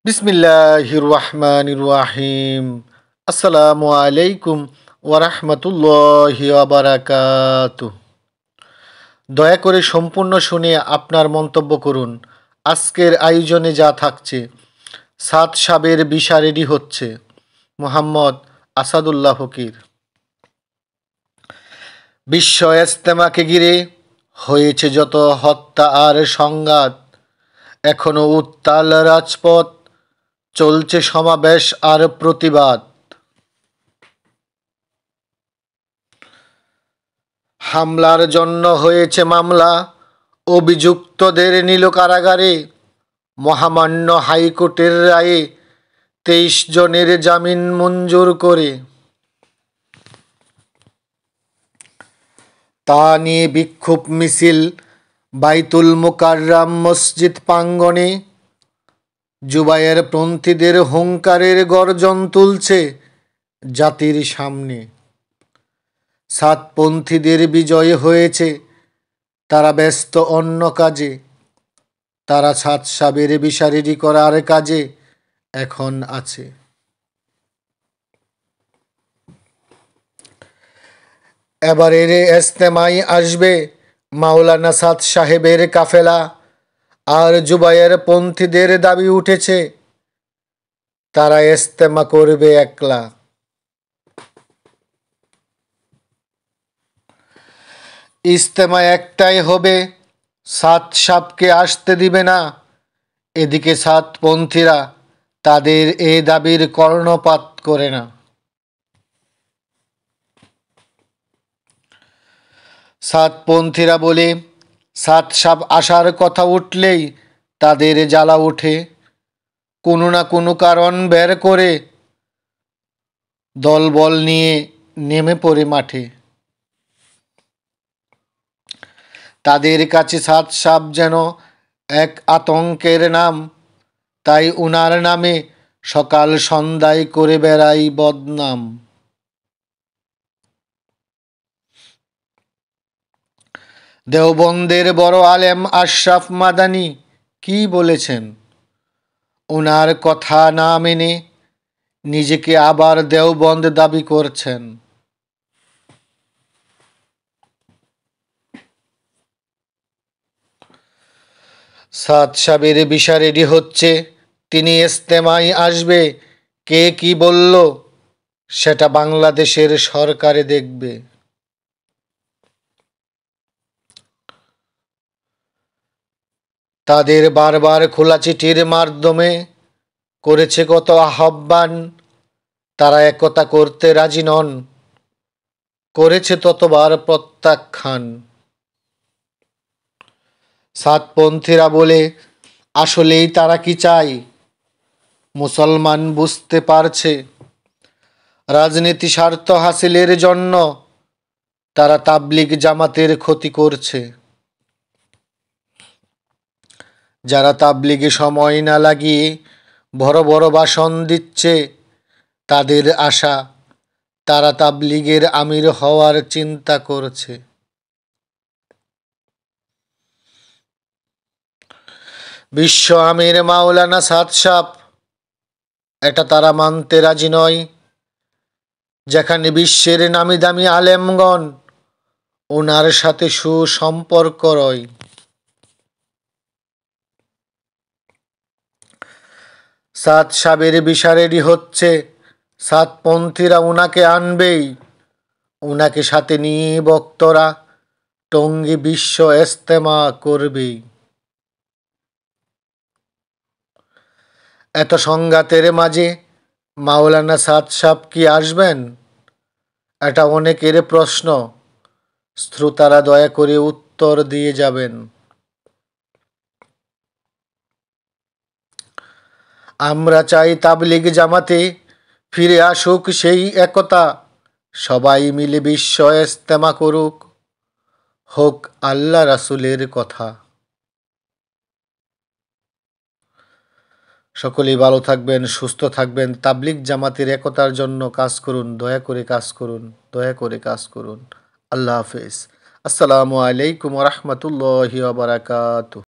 বিসমিল্লাহির রহমানির রহিম। আসসালামু আলাইকুম ওয়া বারাকাতুহু। দয়া করে সম্পূর্ণ শুনে আপনার মন্তব্য করুন। আজকের আয়োজনে যা থাকছে: সাদ সাবের ভিসা রেডি হচ্ছে, মোহাম্মদ আসাদুল্লাহ ফকির। বিশ্ব ইজতেমাকে ঘিরে হয়েছে যত হত্যা আর সংঘাত, এখনো উত্তাল রাজপথ, চলছে সমাবেশ আর প্রতিবাদ। হামলার জন্য হয়েছে মামলা, অভিযুক্তদের নিল কারাগারে। মহামান্য হাইকোর্টের রায়ে 23 জনের জামিন মঞ্জুর করে। তা নিয়ে বিক্ষোভ মিছিল বাইতুল মুকাররম মসজিদ প্রাঙ্গণে। জুবায়ের পন্থীদের হুঙ্কারের গর্জন তুলছে জাতির সামনে। সাতপন্থীদের বিজয় হয়েছে, তারা ব্যস্ত অন্য কাজে। তারা সাদ সাবের ভিসা রেডি করার কাজে এখন আছে। এবারের ইজতেমায় আসবে মাওলানা সাদ সাহেবের কাফেলা। আর জুবায়ের পন্থীদের দাবি উঠেছে, তারা ইজতেমা করবে একলা। ইজতেমা একটাই হবে, সাদ সাবকে আসতে দিবে না। এদিকে সাতপন্থীরা তাদের এ দাবির কর্ণপাত করে না। সাতপন্থীরা বলে, সাদ সাব আসার কথা উঠলেই তাদের জ্বালা ওঠে। কোনো না কোনো কারণ বের করে দলবল নিয়ে নেমে পড়ে মাঠে। তাদের কাছে সাদ সাব যেন এক আতঙ্কের নাম, তাই উনার নামে সকাল সন্ধ্যায় করে বেড়াই বদনাম। দেওবন্দের বড় আলেম আশরাফ মাদানী কি বলেছেন? ওনার কথা না মেনে নিজেকে আবার দেওবন্দ দাবি করছেন। সাদ সাবের ভিসা রেডি হচ্ছে, তিনি ইজতেমায় আসবে। কে কি বলল সেটা বাংলাদেশের সরকারে দেখবে। তাদের বারবার খোলা চিঠির মাধ্যমে করেছে কত আহ্বান, তারা একতা করতে রাজি নন, করেছে ততবার প্রত্যাখ্যান। সাতপন্থীরা বলে, আসলেই তারা কি চায়? মুসলমান বুঝতে পারছে, রাজনীতি স্বার্থ হাসিলের জন্য তারা তাবলিগ জামাতের ক্ষতি করছে। যারা তাবলিগে সময় না লাগিয়ে বড় বড় ভাষণ দিচ্ছে, তাদের আশা তারা তাবলিগের আমির হওয়ার চিন্তা করছে। বিশ্ব আমির মাওলানা সাদ সাব, এটা তারা মানতে রাজি নয়। যেখানে বিশ্বের নামি দামি আলেমগণ ওনার সাথে সুসম্পর্ক রয়। সাদ সাবের ভিসা রেডি হচ্ছে, সাতপন্থীরা উনাকে আনবেই। উনাকে সাথে নিয়ে বক্তরা টঙ্গী বিশ্ব ইজতেমা করবেই। এত সংঘাতের মাঝে মাওলানা সাদ সাব কি আসবেন? এটা অনেকের প্রশ্ন, শ্রোতারা দয়া করে উত্তর দিয়ে যাবেন। আমরা চাই তাবলিগ জামাতে ফিরে আসুক সেই একতা, সবাই মিলে বিশ্ব ইজতেমা করুক, হোক আল্লাহ রাসূলের কথা। সকলেই ভালো থাকবেন, সুস্থ থাকবেন। তাবলিগ জামাতের একতার জন্য কাজ করুন, দয়া করে কাজ করুন, দয়া করে কাজ করুন। আল্লাহ হাফেজ। আসসালামু আলাইকুম ওয়া রাহমাতুল্লাহি ওয়া বারাকাতুহু।